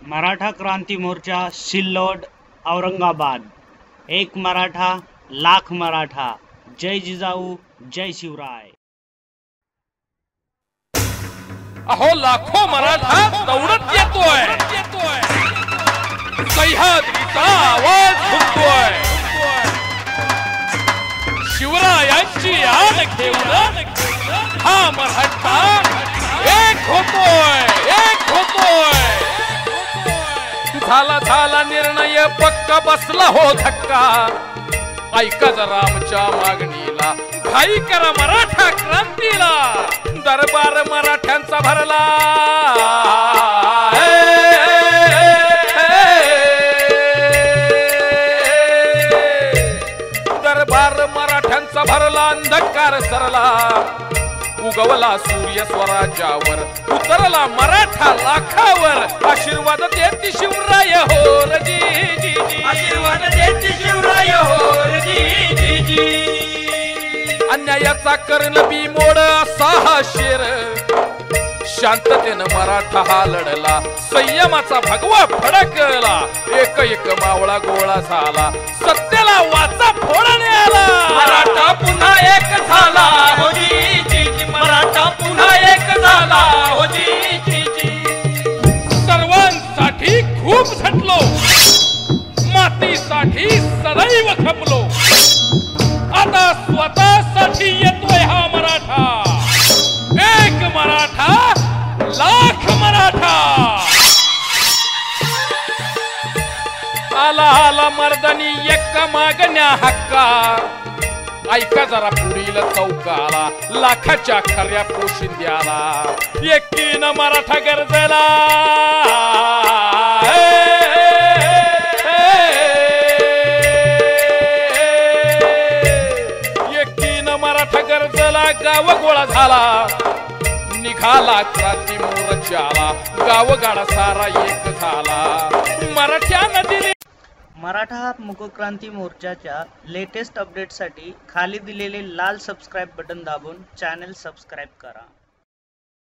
मराठा क्रांती मोर्चा सिल्लोड औरंगाबाद। एक मराठा लाख मराठा। जय जिजाऊ जय शिवराय। अहो लाखो मराठा दौडत येतोय, सह्याद्रीचा आवाज घुमतोय, शिवरायांची याद घेऊन हा मराठा एक होतोय, एक होतोय। झाला निर्णय पक्का, बसला हो धक्का। ऐका जरा आमच्या मागणीला, घाई करा मराठा क्रांतीला। दरबार मराठ्यांचा भरला, दरबार मराठ्यांचा भरला। अंधकार सरला, उगवला सूर्य स्वराज्यावर, उतरला मराठा लाखावर। आशीर्वाद देती शिवराय होर जी जी जी, आशीर्वाद देती शिवराय होर जी जी जी। अन्यायाचा कर्ण बिमोड असा हा शेर, शांततेनं मराठा हा लढला, संयमाचा भगवा फडकला। एक एक मावळा गोळा झाला, सत्याला वाचा फोडणे आला। मराठा पुन्हा एक झाला हो जी जी जी, मराठा पुन्हा एक झाला हो जी जी जी। सर्वांसाठी खूप झटलो, मातीसाठी सदैव खपलो। आता स्वतःसाठी येतोय हा मराठा। एक मराठा लाख मराठा। आला आला मर्दानी एक मागण्या हक्का। ऐका जरा पुढील चौकाला, लाखाच्या खऱ्या पोशिंद्याला। एकीनं मराठा गरजेला, एकीनं मराठा गरजेला। गाव गोळा झाला, निघाला क्रांती मोर्चाला। गावगाडा सारा एक झाला, मराठ्यानं दिली। मराठा मुकक्रांती मोर्चाच्या लेटेस्ट अपडेटसाठी खाली दिलेले लाल सबस्क्राइब बटन दाबून चॅनल सबस्क्राइब करा।